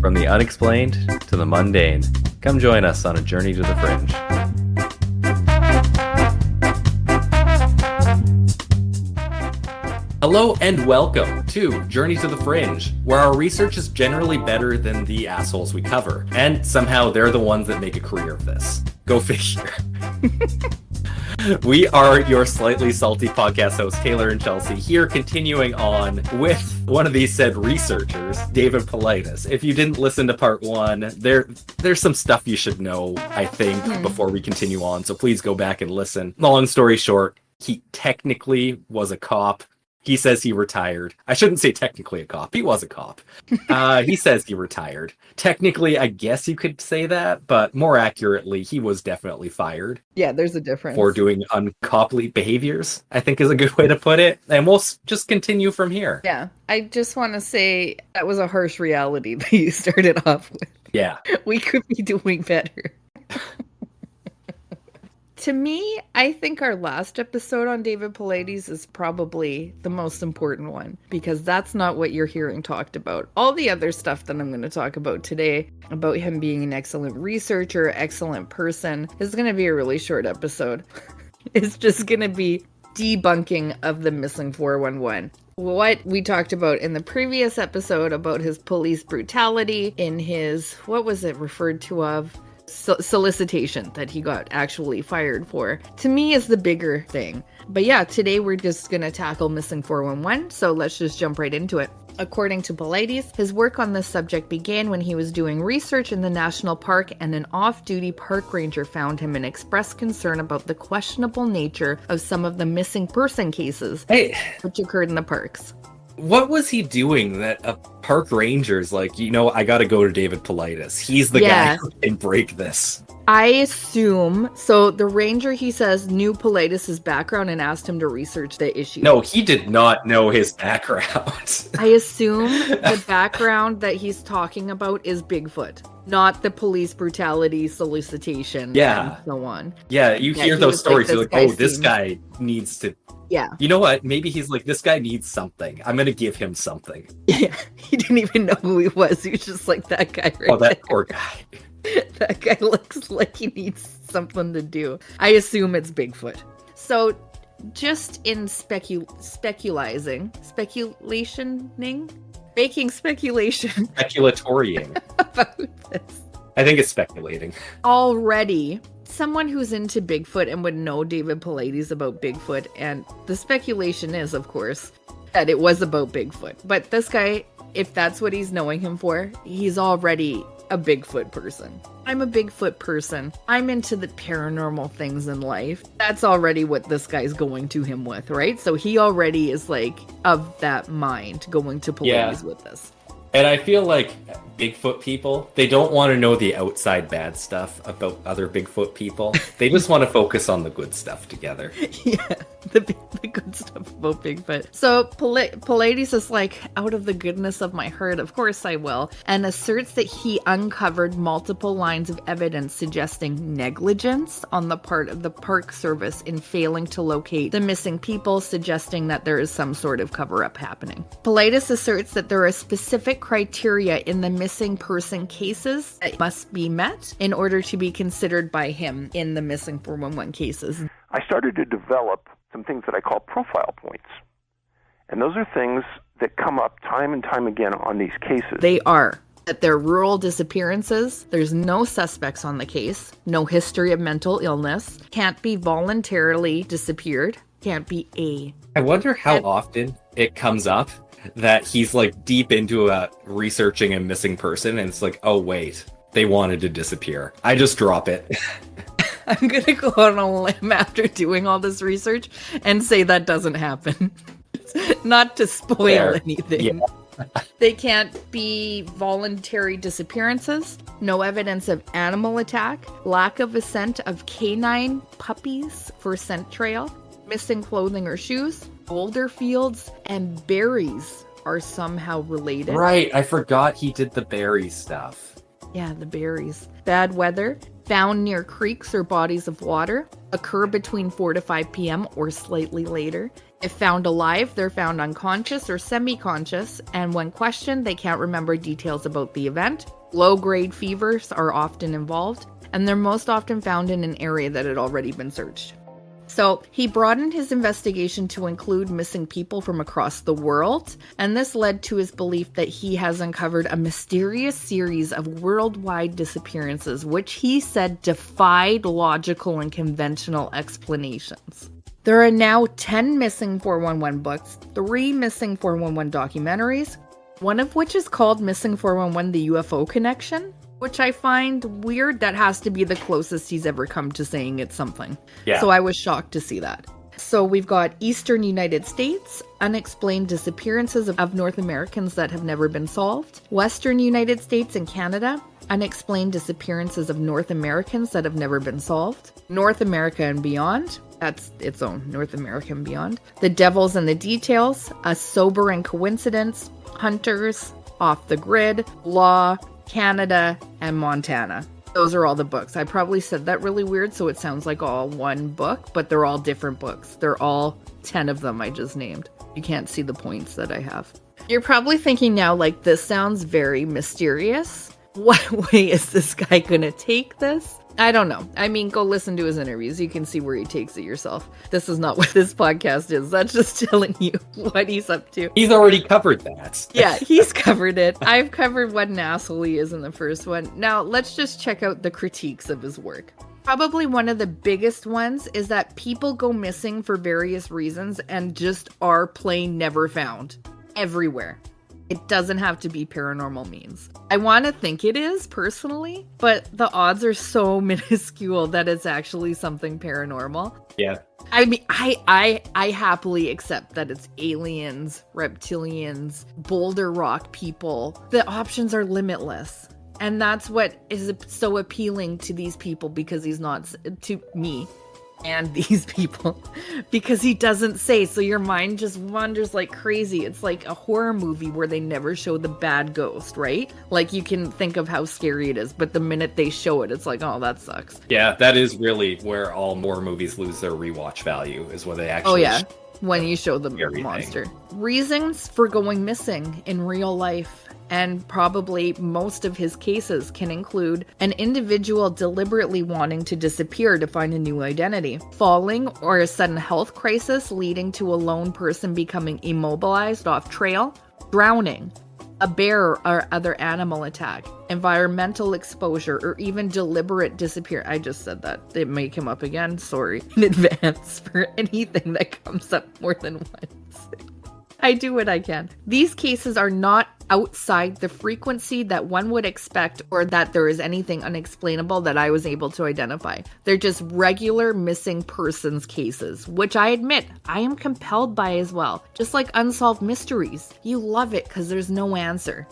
From the unexplained to the mundane, come join us on a journey to the fringe. Hello and welcome to Journey to the Fringe, where our research is generally better than the assholes we cover, and somehow they're the ones that make a career of this. Go figure. We are your slightly salty podcast hosts, Taylor and Chelsie, here continuing on with one of these said researchers, David PAULIDES. If you didn't listen to part one, there's some stuff you should know, I think, before we continue on, so please go back and listen. Long story short, he technically was a cop. He says he retired. I shouldn't say technically a cop. He was a cop. He says he retired. Technically, I guess you could say that, but more accurately, he was definitely fired. Yeah, there's a difference. For doing uncoply behaviors, I think is a good way to put it. And we'll just continue from here. Yeah, I just want to say that was a harsh reality that you started off with. Yeah. We could be doing better. To me, I think our last episode on David PAULIDES is probably the most important one, because that's not what you're hearing talked about. All the other stuff that I'm going to talk about today, about him being an excellent researcher, excellent person, is going to be a really short episode. It's just going to be debunking of the missing 411. What we talked about in the previous episode about his police brutality, in his, what was it referred to of? Solicitation that he got actually fired for, to me is the bigger thing. But yeah, today we're just gonna tackle missing 411, so let's just jump right into it. According to PAULIDES, his work on this subject began when he was doing research in the national park, and an off-duty park ranger found him and expressed concern about the questionable nature of some of the missing person cases which occurred in the parks. What was he doing that a park ranger's like, I gotta go to David PAULIDES. He's the guy who can break this. I assume, so the ranger, he says, knew PAULIDES' background and asked him to research the issue. No, he did not know his background. I assume the background that he's talking about is Bigfoot, not the police brutality solicitation and so on. Yeah, you hear those stories, you're like, this guy needs to... Yeah. You know what? Maybe he's like, this guy needs something. I'm going to give him something. Yeah. He didn't even know who he was. He was just like, that guy right that poor guy. That guy looks like he needs something to do. I assume it's Bigfoot. So just in speculationing, making speculation. Speculatorying. About this. I think it's speculating. Already, someone who's into Bigfoot and would know David PAULIDES about Bigfoot, and the speculation is, of course, that it was about Bigfoot. But this guy, if that's what he's knowing him for, he's already a Bigfoot person. I'm a Bigfoot person. I'm into the paranormal things in life. That's already what this guy's going to him with, right? So he already is like of that mind going to PAULIDES with this. And I feel like Bigfoot people, they don't want to know the outside bad stuff about other Bigfoot people. They just want to focus on the good stuff together. Yeah, the good stuff about Bigfoot. So PAULIDES is like, out of the goodness of my heart, of course I will, and asserts that he uncovered multiple lines of evidence suggesting negligence on the part of the Park Service in failing to locate the missing people, suggesting that there is some sort of cover-up happening. PAULIDES asserts that there are specific criteria in the missing person cases that must be met in order to be considered by him in the missing 411 cases. I started to develop some things that I call profile points. And those are things that come up time and time again on these cases. They are that they're rural disappearances, there's no suspects on the case, no history of mental illness, can't be voluntarily disappeared, can't be I wonder how often it comes up that he's like deep into researching a missing person and it's like, oh wait, they wanted to disappear. I just drop it. I'm gonna go on a limb after doing all this research and say that doesn't happen. Not to spoil anything. Yeah. They can't be voluntary disappearances, no evidence of animal attack, lack of a scent of canine puppies for scent trail, missing clothing or shoes, boulder fields, and berries are somehow related. Right, I forgot he did the berry stuff. Yeah, the berries. Bad weather, found near creeks or bodies of water, occur between 4 to 5 p.m. or slightly later, If found alive, they're found unconscious or semi-conscious, and when questioned, they can't remember details about the event. Low-grade fevers are often involved, and they're most often found in an area that had already been searched. So he broadened his investigation to include missing people from across the world, and this led to his belief that he has uncovered a mysterious series of worldwide disappearances, which he said defied logical and conventional explanations. There are now 10 missing 411 books, 3 missing 411 documentaries, one of which is called Missing 411: The UFO Connection, which I find weird. That has to be the closest he's ever come to saying it's something. Yeah. So I was shocked to see that. So we've got Eastern United States, unexplained disappearances of North Americans that have never been solved. Western United States and Canada, unexplained disappearances of North Americans that have never been solved. North America and beyond, that's its own, North America and beyond. The Devils and the Details, A Sobering Coincidence, Hunters, Off the Grid, Law, Canada, and Montana. Those are all the books. I probably said that really weird, so it sounds like all one book, but they're all different books. They're all 10 of them I just named. You can't see the points that I have. You're probably thinking now, like, this sounds very mysterious. What way is this guy gonna take this? I don't know. I mean, go listen to his interviews. You can see where he takes it yourself. This is not what this podcast is. That's just telling you what he's up to. He's already covered that. Yeah, he's covered it. I've covered what an asshole he is in the first one. Now, let's just check out the critiques of his work. Probably one of the biggest ones is that people go missing for various reasons and just are plain never found. Everywhere. It doesn't have to be paranormal means. I want to think it is, personally, but the odds are so minuscule that it's actually something paranormal. Yeah. I mean, I happily accept that it's aliens, reptilians, boulder rock people. The options are limitless. And that's what is so appealing to these people, because he's not, to me, and these people, because he doesn't say, so your mind just wanders like crazy. It's like a horror movie where they never show the bad ghost, right? Like, you can think of how scary it is, but the minute they show it, it's like, oh, that sucks. Yeah, that is really where all horror movies lose their rewatch value, is when they actually when you show the everything. monster. Reasons for going missing in real life, and probably most of his cases, can include an individual deliberately wanting to disappear to find a new identity, falling or a sudden health crisis leading to a lone person becoming immobilized off trail, drowning, a bear or other animal attack, environmental exposure, or even deliberate disappearance. I just said that. It may come up again. Sorry in advance for anything that comes up more than once. I do what I can. These cases are not outside the frequency that one would expect, or that there is anything unexplainable that I was able to identify. They're just regular missing persons cases, which I admit I am compelled by as well. Just like unsolved mysteries. You love it because there's no answer.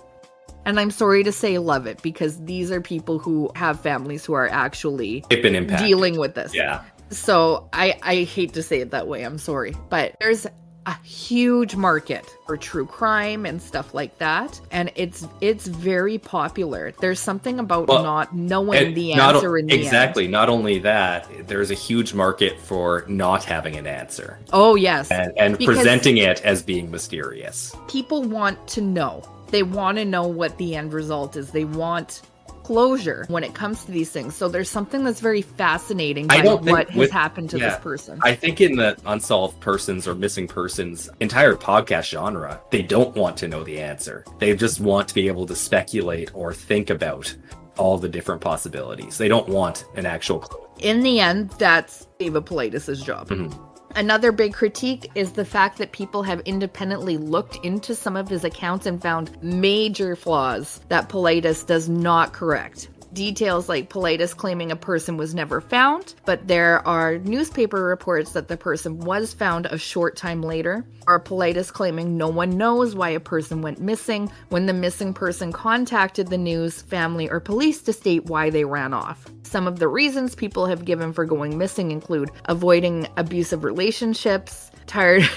And I'm sorry to say love it, because these are people who have families who are actually They've been impacted. dealing with this. Yeah. So I hate to say it that way. I'm sorry. But there's a huge market for true crime and stuff like that, and it's very popular. There's something about not knowing the answer in the end. Exactly. Not only that, there's a huge market for not having an answer. Oh yes, and presenting it as being mysterious. People want to know. They want to know what the end result is. They want closure when it comes to these things. So there's something that's very fascinating about what has happened to this person. I think in the unsolved persons or missing persons entire podcast genre, they don't want to know the answer. They just want to be able to speculate or think about all the different possibilities. They don't want an actual clue. In the end, that's David Paulides' job. Mm-hmm. Another big critique is the fact that people have independently looked into some of his accounts and found major flaws that Paulides does not correct. Details like Paulides claiming a person was never found, but there are newspaper reports that the person was found a short time later, or Paulides claiming no one knows why a person went missing when the missing person contacted the news, family, or police to state why they ran off. Some of the reasons people have given for going missing include avoiding abusive relationships, tired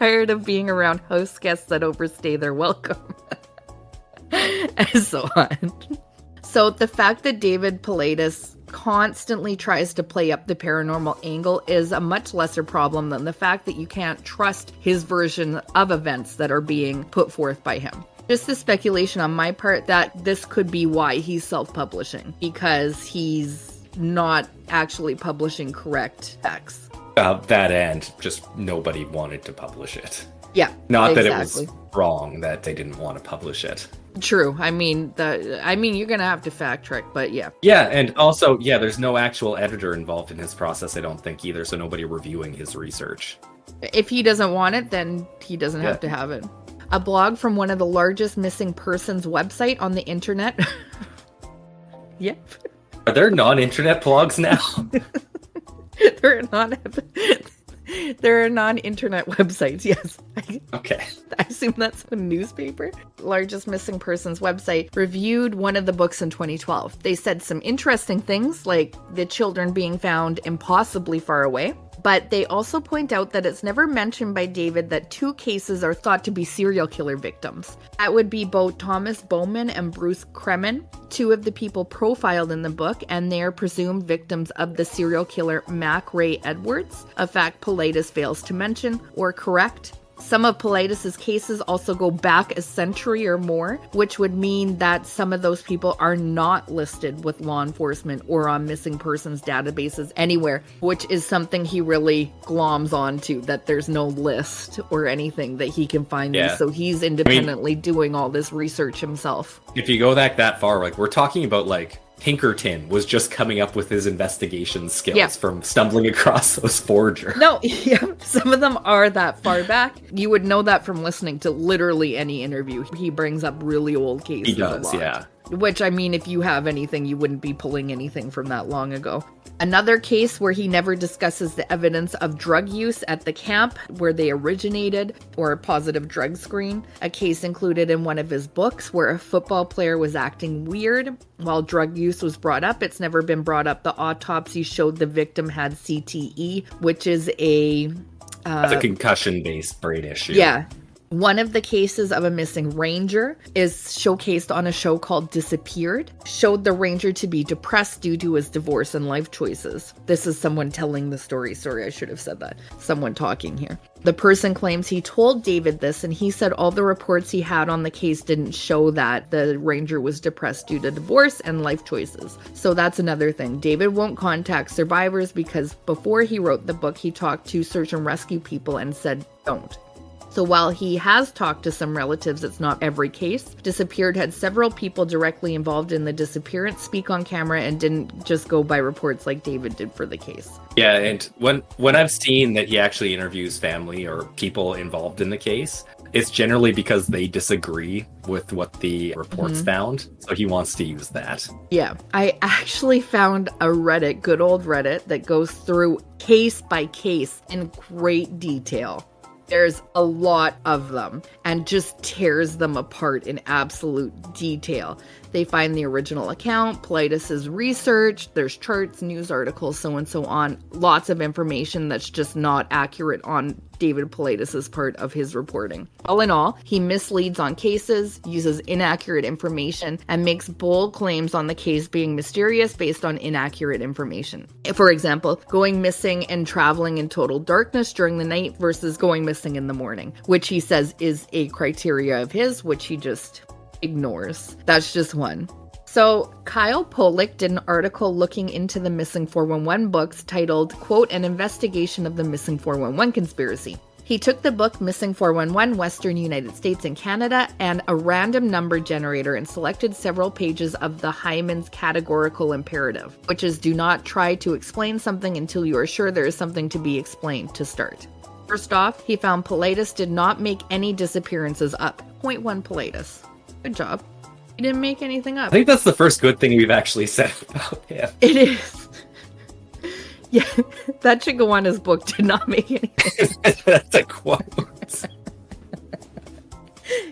of being around house guests that overstay their welcome, and so on. So the fact that David Paulides constantly tries to play up the paranormal angle is a much lesser problem than the fact that you can't trust his version of events that are being put forth by him. Just the speculation on my part that this could be why he's self-publishing, because he's not actually publishing correct facts. That and just nobody wanted to publish it. Yeah, Not exactly. that it was wrong that they didn't want to publish it. True. I mean, you're gonna have to fact check, but yeah. Yeah, and also, there's no actual editor involved in his process, I don't think either, so nobody reviewing his research. If he doesn't want it, then he doesn't have to have it. A blog from one of the largest missing persons website on the internet. Yep. Are there non-internet blogs now? There are non-internet websites, yes. Okay. I assume that's a newspaper. Largest missing persons website reviewed one of the books in 2012. They said some interesting things, like the children being found impossibly far away. But they also point out that it's never mentioned by David that 2 cases are thought to be serial killer victims. That would be both Thomas Bowman and Bruce Kremen, 2 of the people profiled in the book, and they are presumed victims of the serial killer Mac Ray Edwards, a fact Paulides fails to mention or correct. Some of Paulides' cases also go back a century or more, which would mean that some of those people are not listed with law enforcement or on missing persons databases anywhere, which is something he really gloms onto, that there's no list or anything that he can find these. So he's independently doing all this research himself. If you go that far, we're talking about Pinkerton was just coming up with his investigation skills from stumbling across those forgers. No, some of them are that far back. You would know that from listening to literally any interview. He brings up really old cases. He does, a lot. Which, if you have anything, you wouldn't be pulling anything from that long ago. Another case where he never discusses the evidence of drug use at the camp where they originated, or a positive drug screen. A case included in one of his books where a football player was acting weird while drug use was brought up. It's never been brought up. The autopsy showed the victim had CTE, which is it's a concussion-based brain issue. Yeah. One of the cases of a missing ranger is showcased on a show called Disappeared. Showed the ranger to be depressed due to his divorce and life choices. This is someone telling the story. Sorry, I should have said that. Someone talking here. The person claims he told David this, and he said all the reports he had on the case didn't show that the ranger was depressed due to divorce and life choices. So that's another thing. David won't contact survivors because before he wrote the book, he talked to search and rescue people and said don't. So while he has talked to some relatives, it's not every case. Disappeared had several people directly involved in the disappearance speak on camera and didn't just go by reports like David did for the case. Yeah, and when I've seen that he actually interviews family or people involved in the case, it's generally because they disagree with what the reports found. So he wants to use that. Yeah, I actually found a Reddit, good old Reddit, that goes through case by case in great detail. There's a lot of them and just tears them apart in absolute detail. They find the original account, Paulides' research, there's charts, news articles, so and so on. Lots of information that's just not accurate on David Paulides' part of his reporting. All in all, he misleads on cases, uses inaccurate information, and makes bold claims on the case being mysterious based on inaccurate information. For example, going missing and traveling in total darkness during the night versus going missing in the morning, which he says is a criteria of his, which he just ignores. That's just one. So Kyle Pock did an article looking into the Missing 411 books titled, quote, An Investigation of the Missing 411 Conspiracy. He took the book Missing 411, Western United States and Canada, and a random number generator and selected several pages of the Hyman's categorical imperative, which is do not try to explain something until you are sure there is something to be explained to start. First off, he found Paulides did not make any disappearances up. Point 1 Paulides. Good job. He didn't make anything up. I think that's the first good thing we've actually said about him. It is. Yeah, that should go on his book. Did not make anything. That's a quote.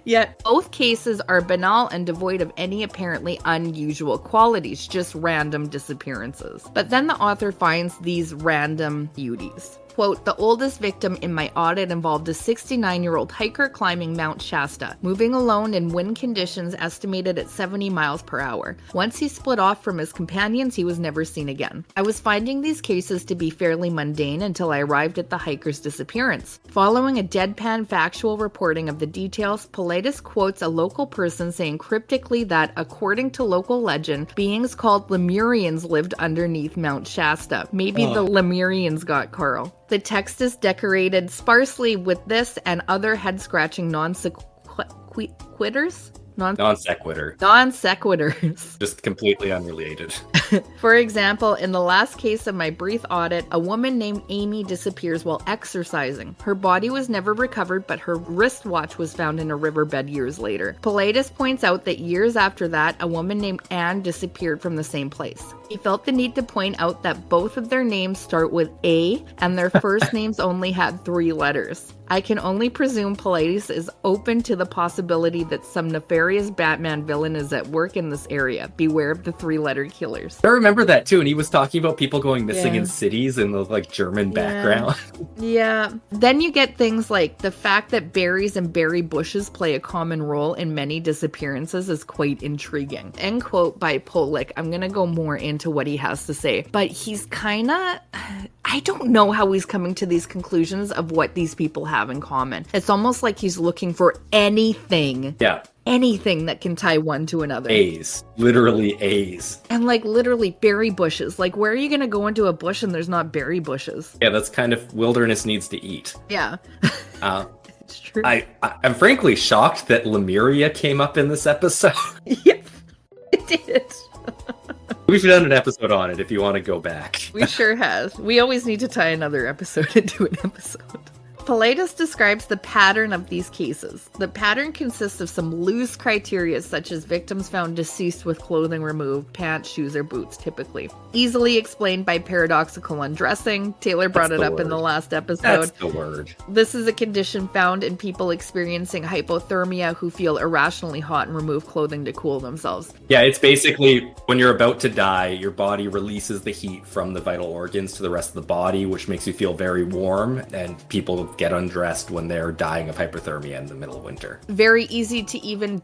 Yet, both cases are banal and devoid of any apparently unusual qualities, just random disappearances. But then the author finds these random beauties. Quote, the oldest victim in my audit involved a 69-year-old hiker climbing Mount Shasta, moving alone in wind conditions estimated at 70 miles per hour. Once he split off from his companions, he was never seen again. I was finding these cases to be fairly mundane until I arrived at the hiker's disappearance. Following a deadpan factual reporting of the details, Paulides quotes a local person saying cryptically that, according to local legend, beings called Lemurians lived underneath Mount Shasta. Maybe the Lemurians got Carl. The text is decorated sparsely with this and other head-scratching non-sequiturs. Non sequitur. Non sequiturs. Just completely unrelated. For example, in the last case of my brief audit, a woman named Amy disappears while exercising. Her body was never recovered, but her wristwatch was found in a riverbed years later. Paulides points out that years after that, a woman named Anne disappeared from the same place. He felt the need to point out that both of their names start with A, and their first names only had 3 letters. I can only presume Paulides is open to the possibility that some nefarious Batman villain is at work in this area. Beware of the 3-letter killers. I remember that too, and he was talking about people going missing in cities in the German background. Yeah. Then you get things like the fact that berries and berry bushes play a common role in many disappearances is quite intriguing. End quote by Pollack. I'm gonna go more into what he has to say, but he's kinda, I don't know how he's coming to these conclusions of what these people have in common. It's almost like he's looking for anything. Yeah. Anything that can tie one to another. A's. Literally A's. And literally berry bushes. Where are you going to go into a bush and there's not berry bushes? Yeah, that's kind of wilderness needs to eat. Yeah. It's true. I'm frankly shocked that Lemuria came up in this episode. Yep, it did. We've done an episode on it if you want to go back. We sure have. We always need to tie another episode into an episode. Paulides describes the pattern of these cases. The pattern consists of some loose criteria such as victims found deceased with clothing removed, pants, shoes, or boots typically. Easily explained by paradoxical undressing. Taylor brought it up in the last episode. That's the word. This is a condition found in people experiencing hypothermia who feel irrationally hot and remove clothing to cool themselves. Yeah, it's basically when you're about to die, your body releases the heat from the vital organs to the rest of the body, which makes you feel very warm, and people get undressed when they're dying of hypothermia in the middle of winter. Very easy to even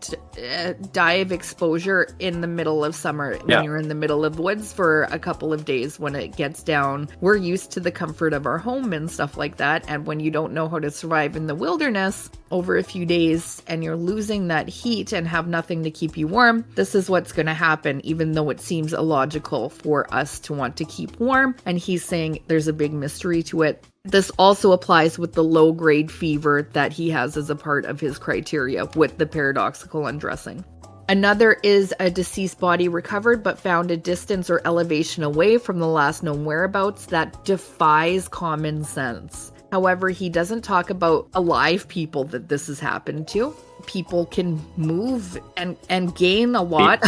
die of exposure in the middle of summer when you're in the middle of the woods for a couple of days when it gets down. We're used to the comfort of our home and stuff like that, and when you don't know how to survive in the wilderness over a few days and you're losing that heat and have nothing to keep you warm, this is what's going to happen, even though it seems illogical for us to want to keep warm. And he's saying there's a big mystery to it. This also applies with the low-grade fever that he has as a part of his criteria with the paradoxical undressing. Another is a deceased body recovered but found a distance or elevation away from the last known whereabouts that defies common sense. However, he doesn't talk about alive people that this has happened to. People can move and gain a lot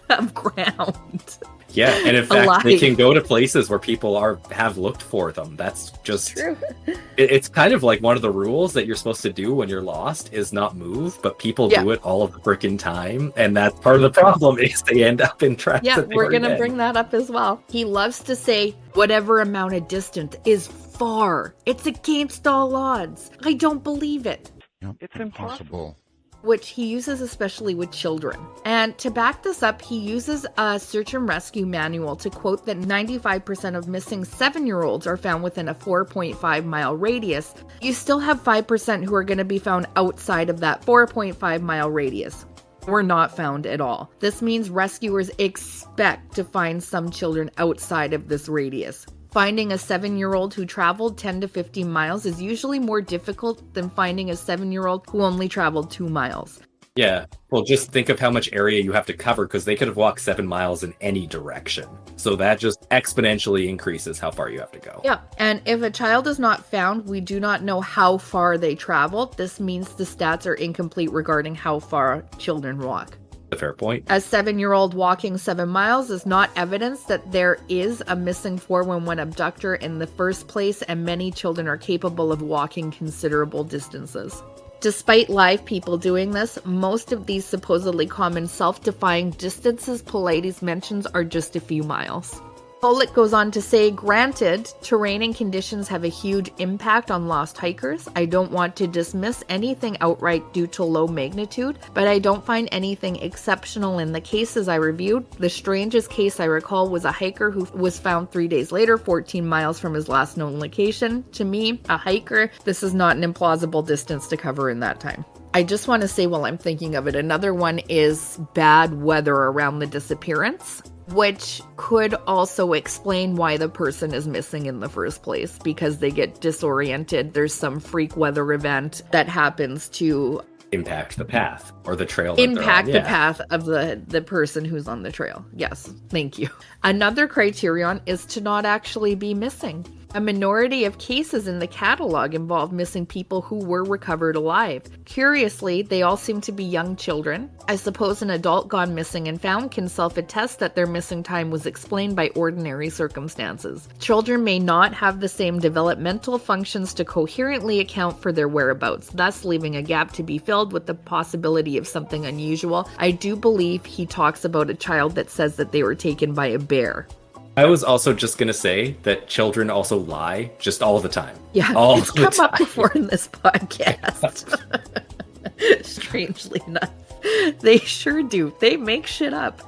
of ground. Yeah, and in fact, they can go to places where people have looked for them. That's just true. It's kind of like one of the rules that you're supposed to do when you're lost is not move, but people do it all of the freaking time, and that's part of the problem is they end up in traps. Yeah, we're gonna bring that up as well. He loves to say whatever amount of distance is far. It's against all odds. I don't believe it. Yep, it's impossible. Which he uses especially with children. And to back this up, he uses a search and rescue manual to quote that 95% of missing 7-year-olds are found within a 4.5 mile radius. You still have 5% who are going to be found outside of that 4.5 mile radius. Were not found at all. This means rescuers expect to find some children outside of this radius. Finding a 7-year-old who traveled 10 to 15 miles is usually more difficult than finding a 7-year-old who only traveled 2 miles. Yeah, well, just think of how much area you have to cover because they could have walked 7 miles in any direction. So that just exponentially increases how far you have to go. Yeah, and if a child is not found, we do not know how far they traveled. This means the stats are incomplete regarding how far children walk. A fair point. A 7-year-old walking 7 miles is not evidence that there is a missing 411 abductor in the first place, and many children are capable of walking considerable distances. Despite live people doing this, most of these supposedly common self-defying distances Paulides mentions are just a few miles. Pollack goes on to say, granted, terrain and conditions have a huge impact on lost hikers. I don't want to dismiss anything outright due to low magnitude, but I don't find anything exceptional in the cases I reviewed. The strangest case I recall was a hiker who was found 3 days later, 14 miles from his last known location. To me, a hiker, this is not an implausible distance to cover in that time. I just want to say while I'm thinking of it, another one is bad weather around the disappearance, which could also explain why the person is missing in the first place, because they get disoriented. There's some freak weather event that happens to impact the path or the trail. Impact the path of the person who's on the trail. Yes, thank you. Another criterion is to not actually be missing. A minority of cases in the catalog involve missing people who were recovered alive. Curiously, they all seem to be young children. I suppose an adult gone missing and found can self-attest that their missing time was explained by ordinary circumstances. Children may not have the same developmental functions to coherently account for their whereabouts, thus leaving a gap to be filled with the possibility of something unusual. I do believe he talks about a child that says that they were taken by a bear. I was also just going to say that children also lie just all the time. Yeah, it's come up before in this podcast. Strangely enough. They sure do. They make shit up.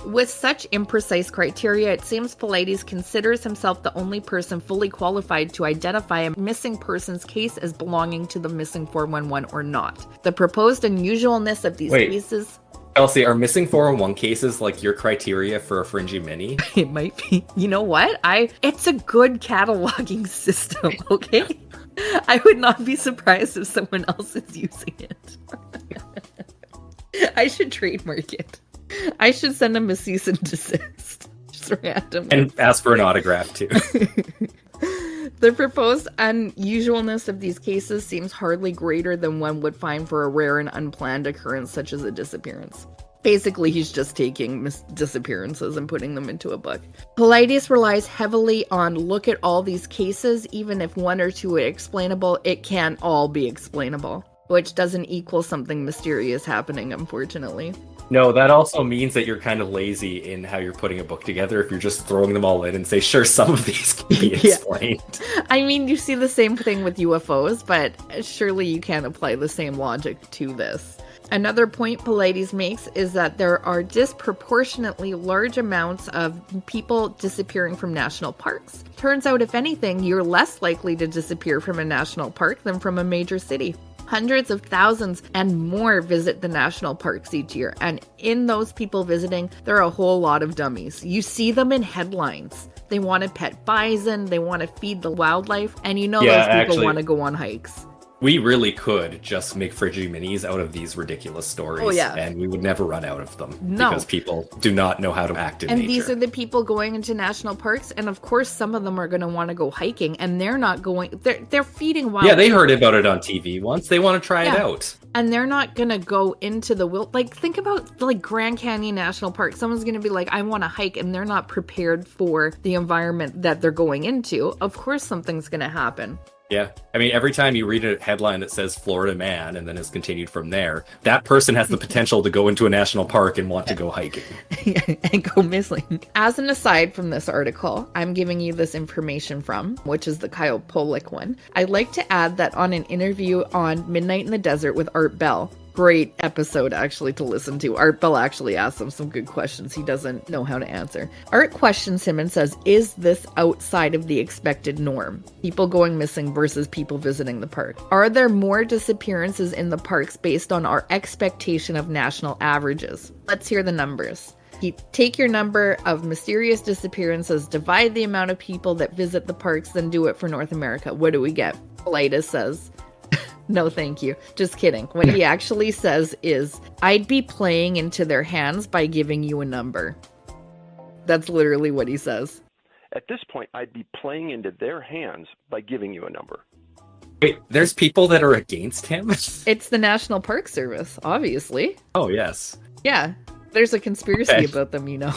With such imprecise criteria, it seems Paulides considers himself the only person fully qualified to identify a missing person's case as belonging to the missing 411 or not. The proposed unusualness of these cases... Chelsie, are missing 411 cases like your criteria for a fringy mini? It might be. You know what? It's a good cataloging system, okay? I would not be surprised if someone else is using it. I should trademark it. I should send them a cease and desist. Just randomly. And ask for an autograph, too. The proposed unusualness of these cases seems hardly greater than one would find for a rare and unplanned occurrence such as a disappearance. Basically, he's just taking disappearances and putting them into a book. Paulides relies heavily on look at all these cases, even if one or two are explainable, it can't all be explainable, which doesn't equal something mysterious happening, unfortunately. No, that also means that you're kind of lazy in how you're putting a book together if you're just throwing them all in and say, sure, some of these can be explained. I mean, you see the same thing with UFOs, but surely you can't apply the same logic to this. Another point Paulides makes is that there are disproportionately large amounts of people disappearing from national parks. Turns out, if anything, you're less likely to disappear from a national park than from a major city. Hundreds of thousands and more visit the national parks each year, and in those people visiting, there are a whole lot of dummies. You see them in headlines. They want to pet bison, they want to feed the wildlife, and you know those people want to go on hikes. We really could just make Friggy Minis out of these ridiculous stories, and we would never run out of them. No. Because people do not know how to act in nature. And these are the people going into national parks, and of course some of them are going to want to go hiking, and they're not going, they're feeding wild. Yeah, they heard about it on TV once. They want to try it out. And they're not going to go into the wild. Like, think about, like, Grand Canyon National Park. Someone's going to be like, I want to hike, and they're not prepared for the environment that they're going into. Of course something's going to happen. Yeah. I mean, every time you read a headline that says Florida man and then is continued from there, that person has the potential to go into a national park and want to go hiking. And go missing. As an aside from this article, I'm giving you this information from, which is the Kyle Pock one. I'd like to add that on an interview on Midnight in the Desert with Art Bell, great episode actually to listen to. Art Bell actually asks him some good questions he doesn't know how to answer. Art questions him and says, is this outside of the expected norm? People going missing versus people visiting the park. Are there more disappearances in the parks based on our expectation of national averages? Let's hear the numbers. Take your number of mysterious disappearances, divide the amount of people that visit the parks, then do it for North America. What do we get? Paulides says, no, thank you. Just kidding. What he actually says is, I'd be playing into their hands by giving you a number. That's literally what he says. At this point, I'd be playing into their hands by giving you a number. Wait, there's people that are against him? It's the National Park Service, obviously. Oh, yes. Yeah. There's a conspiracy Okay. about them, you know.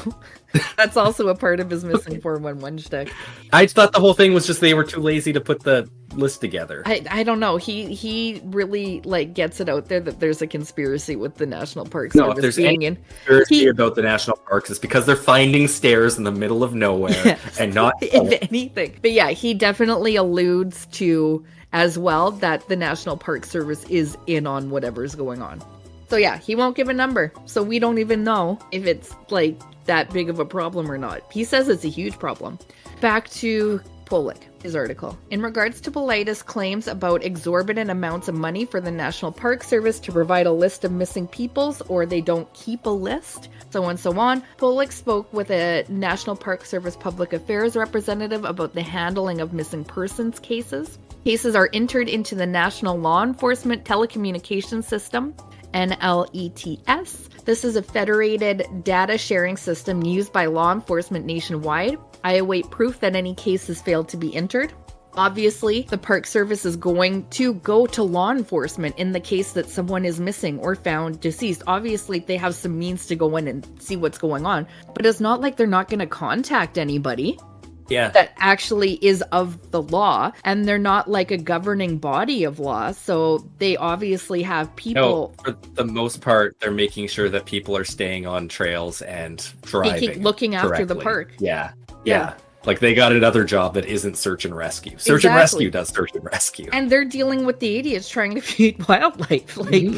That's also a part of his missing 411 shtick. I thought the whole thing was just they were too lazy to put the list together. I don't know. He really like gets it out there that there's a conspiracy with the National Park No, Service if there's being any in. conspiracy about the national parks, it's because they're finding stairs in the middle of nowhere Yes. and not. If anything. But yeah, he definitely alludes to as well that the National Park Service is in on whatever's going on. So yeah, he won't give a number. So we don't even know if it's like that big of a problem or not. He says it's a huge problem. Back to Pollack, his article. In regards to Paulides' claims about exorbitant amounts of money for the National Park Service to provide a list of missing peoples, or they don't keep a list, so on and so on, Pollack spoke with a National Park Service public affairs representative about the handling of missing persons cases. Cases are entered into the National Law Enforcement Telecommunications System, NLETS. This is a federated data sharing system used by law enforcement nationwide. I await proof that any case has failed to be entered. Obviously, the Park Service is going to go to law enforcement in the case that someone is missing or found deceased. Obviously, they have some means to go in and see what's going on, but it's not like they're not going to contact anybody. Yeah. That actually is of the law, and they're not like a governing body of law, so they obviously have people. No, for the most part, they're making sure that people are staying on trails and driving. Looking after the correctly. park. Yeah. Like they got another job that isn't search and rescue. Search and rescue does search and rescue. And they're dealing with the idiots trying to feed wildlife. Like,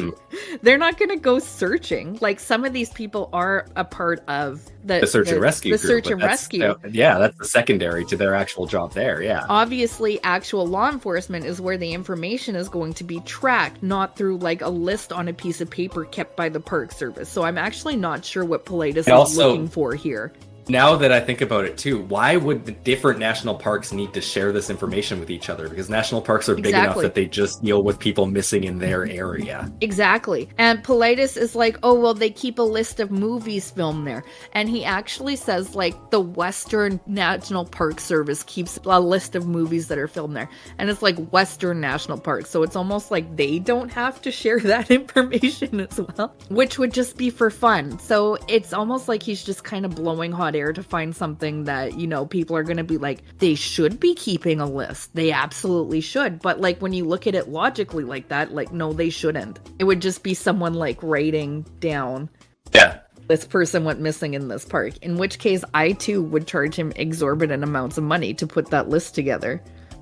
they're not going to go searching. Like, some of these people are a part of the search and rescue. The group, search but and that's- rescue. Yeah, that's the secondary to their actual job there. Yeah. Obviously, actual law enforcement is where the information is going to be tracked, not through like a list on a piece of paper kept by the Park Service. So I'm actually not sure what Paulides is looking for here. Now that I think about it too, why would the different national parks need to share this information with each other? Because national parks are big enough that they just deal with people missing in their area. Exactly. And Paulides is like, oh, well, they keep a list of movies filmed there. And he actually says, like, the Western National Park Service keeps a list of movies that are filmed there. And it's like Western National Park. So it's almost like they don't have to share that information as well, which would just be for fun. So it's almost like he's just kind of blowing hot air to find something that, you know, people are going to be like, they should be keeping a list. They absolutely should. But like, when you look at it logically like that, like, no, they shouldn't. It would just be someone like writing down, yeah, this person went missing in this park, in which case I too would charge him exorbitant amounts of money to put that list together.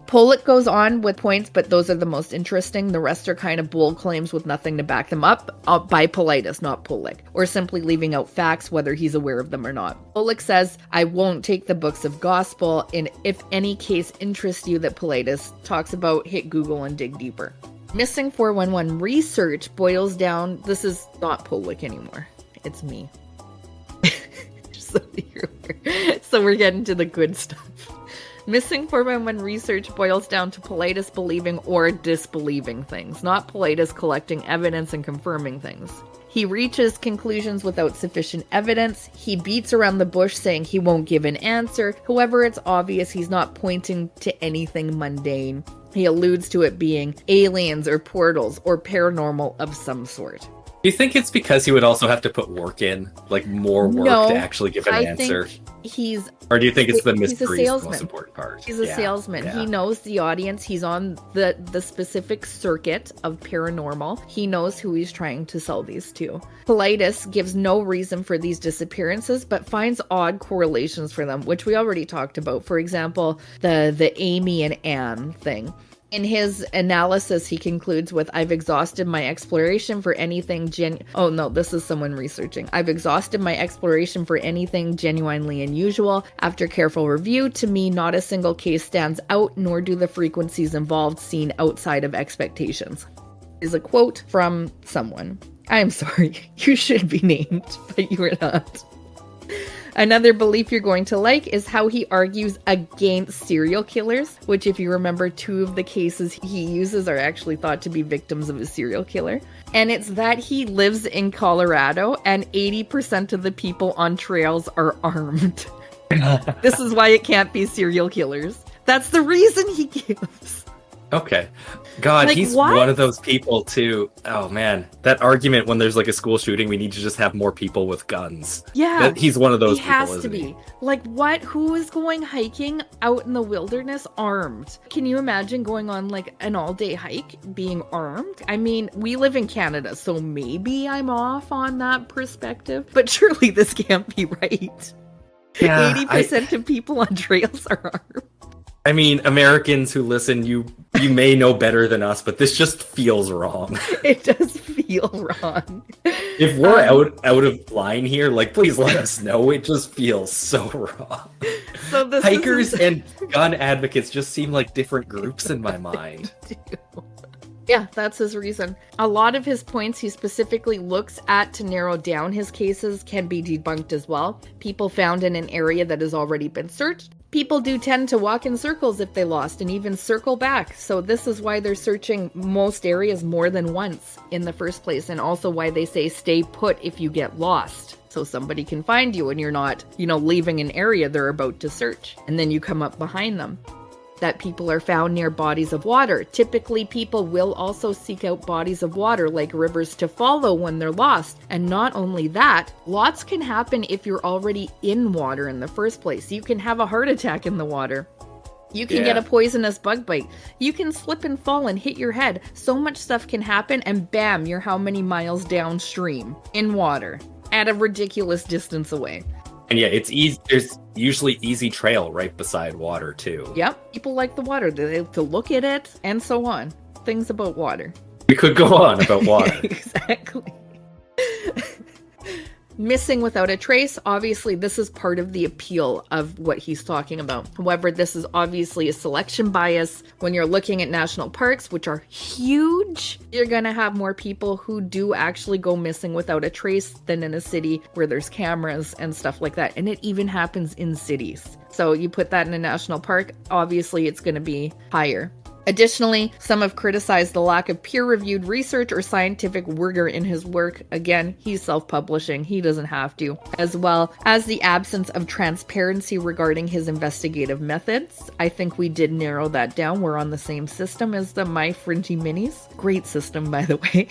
Pollack goes on with points, but those are the most interesting. The rest are kind of bold claims with nothing to back them up, by Paulides, not Pollack, or simply leaving out facts whether he's aware of them or not. Pollack says, I won't take the books of gospel, and if any case interests you that Paulides talks about, hit Google and dig deeper. Missing 411 research boils down, this is not Pollack anymore, it's me. So we're getting to the good stuff. Missing 411 research boils down to Paulides believing or disbelieving things, not Paulides collecting evidence and confirming things. He reaches conclusions without sufficient evidence. He beats around the bush saying he won't give an answer. However, it's obvious he's not pointing to anything mundane. He alludes to it being aliens or portals or paranormal of some sort. Do you think it's because he would also have to put work in, like more work to actually give an answer? He's, or do you think it's the mystery is the salesman. most important part? He's a salesman. Yeah. He knows the audience. He's on the specific circuit of paranormal. He knows who he's trying to sell these to. Paulides gives no reason for these disappearances, but finds odd correlations for them, which we already talked about. For example, the Amy and Anne thing. In his analysis, he concludes with, I've exhausted my exploration for anything oh no, this is someone researching. I've exhausted my exploration for anything genuinely unusual. After careful review, to me, not a single case stands out, nor do the frequencies involved seem outside of expectations. Is a quote from someone. I'm sorry, you should be named, but you are not. Another belief you're going to like is how he argues against serial killers, which, if you remember, 2 of the cases he uses are actually thought to be victims of a serial killer. And it's that he lives in Colorado and 80% of the people on trails are armed. This is why it can't be serial killers. That's the reason he gives. Okay. God, Like, he's what? one of those people too. Oh man, that argument when there's like a school shooting, we need to just have more people with guns. Yeah. He's one of those He people, has to isn't he? be. Like, what? Who is going hiking out in the wilderness armed? Can you imagine going on like an all-day hike being armed? I mean, we live in Canada, so maybe I'm off on that perspective, but surely this can't be right. Yeah, 80% of people on trails are armed. I mean, Americans who listen, you may know better than us, but this just feels wrong. It does feel wrong. If we're out of line here, like, please let us know. It just feels so wrong. So this Hikers and gun advocates just seem like different groups in my mind. Yeah, that's his reason. A lot of his points he specifically looks at to narrow down his cases can be debunked as well. People found in an area that has already been searched. People do tend to walk in circles if they lost and even circle back. So this is why they're searching most areas more than once in the first place, and also why they say stay put if you get lost. So somebody can find you and you're not, leaving an area they're about to search. And then you come up behind them. That people are found near bodies of water. Typically, people will also seek out bodies of water like rivers to follow when they're lost. And not only that, lots can happen if you're already in water in the first place. You can have a heart attack in the water. You can get a poisonous bug bite. You can slip and fall and hit your head. So much stuff can happen and bam, you're how many miles downstream in water at a ridiculous distance away. And yeah, it's easy. There's usually easy trail right beside water too. Yep, people like the water. They like to look at it and so on. Things about water. We could go on about water. Exactly. Missing without a trace. Obviously, this is part of the appeal of what he's talking about. However, this is obviously a selection bias. When you're looking at national parks, which are huge, you're going to have more people who do actually go missing without a trace than in a city where there's cameras and stuff like that. And it even happens in cities. So you put that in a national park, obviously it's going to be higher. Additionally, some have criticized the lack of peer-reviewed research or scientific rigor in his work. Again, he's self-publishing. He doesn't have to. As well as the absence of transparency regarding his investigative methods. I think we did narrow that down. We're on the same system as the My Fringy Minis. Great system, by the way.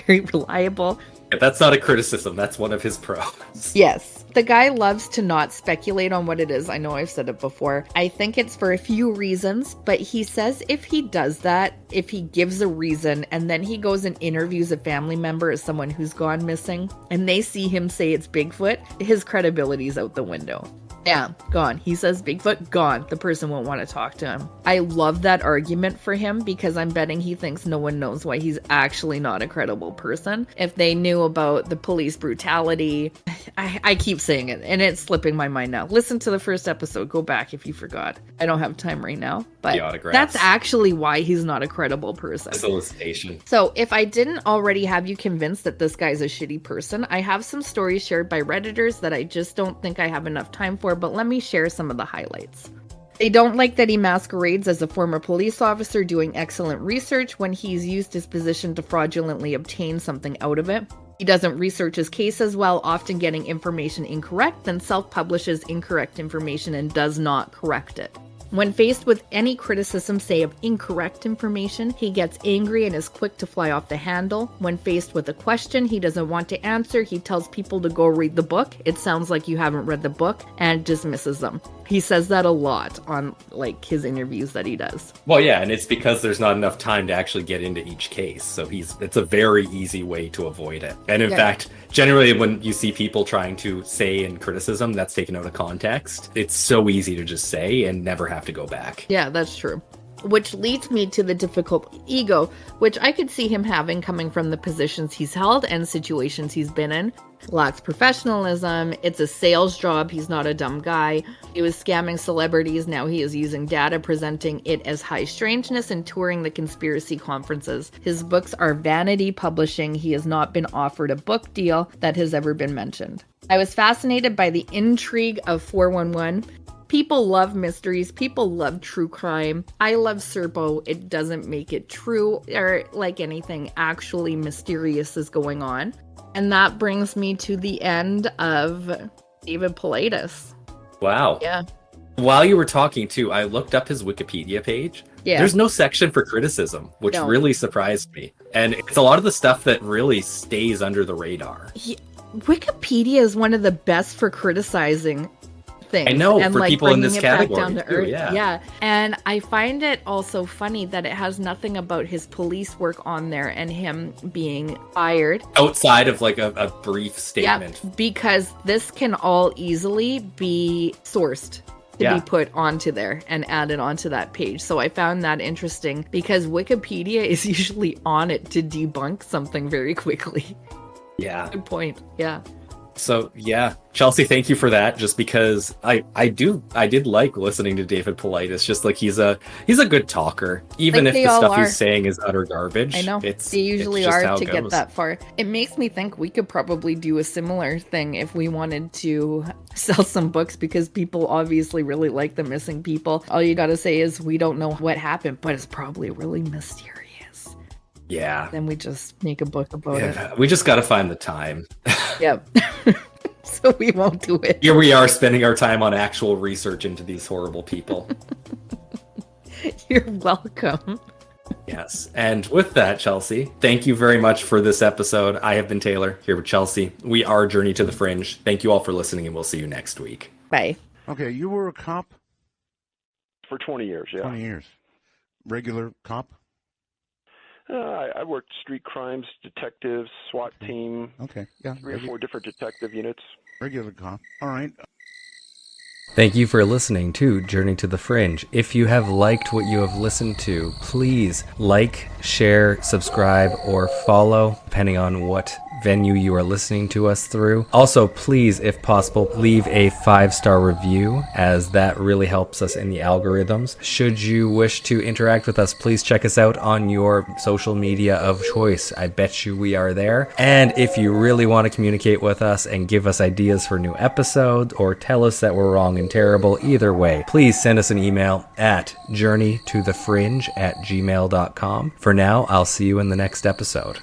Very reliable. Yeah, that's not a criticism. That's one of his pros. Yes. The guy loves to not speculate on what it is. I know I've said it before. I think it's for a few reasons, but he says if he does that, if he gives a reason, and then he goes and interviews a family member as someone who's gone missing, and they see him say it's Bigfoot, his credibility's out the window. Yeah, gone. He says Bigfoot, gone. The person won't want to talk to him. I love that argument for him because I'm betting he thinks no one knows why he's actually not a credible person. If they knew about the police brutality, I keep saying it and it's slipping my mind now. Listen to the first episode. Go back if you forgot. I don't have time right now, but that's actually why he's not a credible person. Solicitation. So if I didn't already have you convinced that this guy's a shitty person, I have some stories shared by Redditors that I just don't think I have enough time for, but let me share some of the highlights. They don't like that he masquerades as a former police officer doing excellent research when he's used his position to fraudulently obtain something out of it. He doesn't research his case as well, often getting information incorrect, then self-publishes incorrect information and does not correct it. When faced with any criticism, say of incorrect information, he gets angry and is quick to fly off the handle. When faced with a question he doesn't want to answer, he tells people to go read the book. It sounds like you haven't read the book, and dismisses them. He says that a lot on his interviews that he does. Well, yeah, and it's because there's not enough time to actually get into each case. So it's a very easy way to avoid it. And in fact, generally when you see people trying to say in criticism that's taken out of context, it's so easy to just say and never have to go back. Yeah, that's true. Which leads me to the difficult ego, which I could see him having coming from the positions he's held and situations he's been in. Lacks professionalism. It's a sales job. He's not a dumb guy. He was scamming celebrities. Now he is using data, presenting it as high strangeness and touring the conspiracy conferences. His books are vanity publishing. He has not been offered a book deal that has ever been mentioned. I was fascinated by the intrigue of 411. People love mysteries. People love true crime. I love Serpo. It doesn't make it true or like anything actually mysterious is going on. And that brings me to the end of David Paulides. Wow. Yeah. While you were talking too, I looked up his Wikipedia page. Yeah. There's no section for criticism, which No. really surprised me. And it's a lot of the stuff that really stays under the radar. Wikipedia is one of the best for criticizing things. I know, and for like people in bringing this it back category down to too, earth. yeah. And I find it also funny that it has nothing about his police work on there and him being fired. Outside of like a brief statement. Yeah, because this can all easily be sourced to be put onto there and added onto that page. So I found that interesting because Wikipedia is usually on it to debunk something very quickly. Yeah. Good point. Yeah. So yeah, Chelsie, thank you for that. Just because I did like listening to David Paulides. Just like he's a good talker, even Like if they the all stuff are. he's saying is utter garbage. I know. They usually it's just how are it to get goes. that far. It makes me think we could probably do a similar thing if we wanted to sell some books because people obviously really like the missing people. All you got to say is we don't know what happened, but it's probably really mysterious. Yeah. Then we just make a book about it. We just got to find the time. Yep. So we won't do it. Here we are spending our time on actual research into these horrible people. You're welcome. Yes. And with that, Chelsie, thank you very much for this episode. I have been Taylor, here with Chelsie. We are Journey to the Fringe. Thank you all for listening, and we'll see you next week. Bye. Okay, you were a cop? For 20 years, yeah. 20 years. Regular cop? I worked street crimes, detectives, SWAT team, Okay, yeah. 3 or 4 different detective units. Regular cop. All right. Thank you for listening to Journey to the Fringe. If you have liked what you have listened to, please like, share, subscribe, or follow, depending on what venue you are listening to us through. Also, please, if possible, leave a 5-star review, as that really helps us in the algorithms. Should you wish to interact with us, please check us out on your social media of choice. I bet you we are there. And if you really want to communicate with us and give us ideas for new episodes or tell us that we're wrong and terrible, either way, please send us an email at journeytothefringe@gmail.com. For now, I'll see you in the next episode.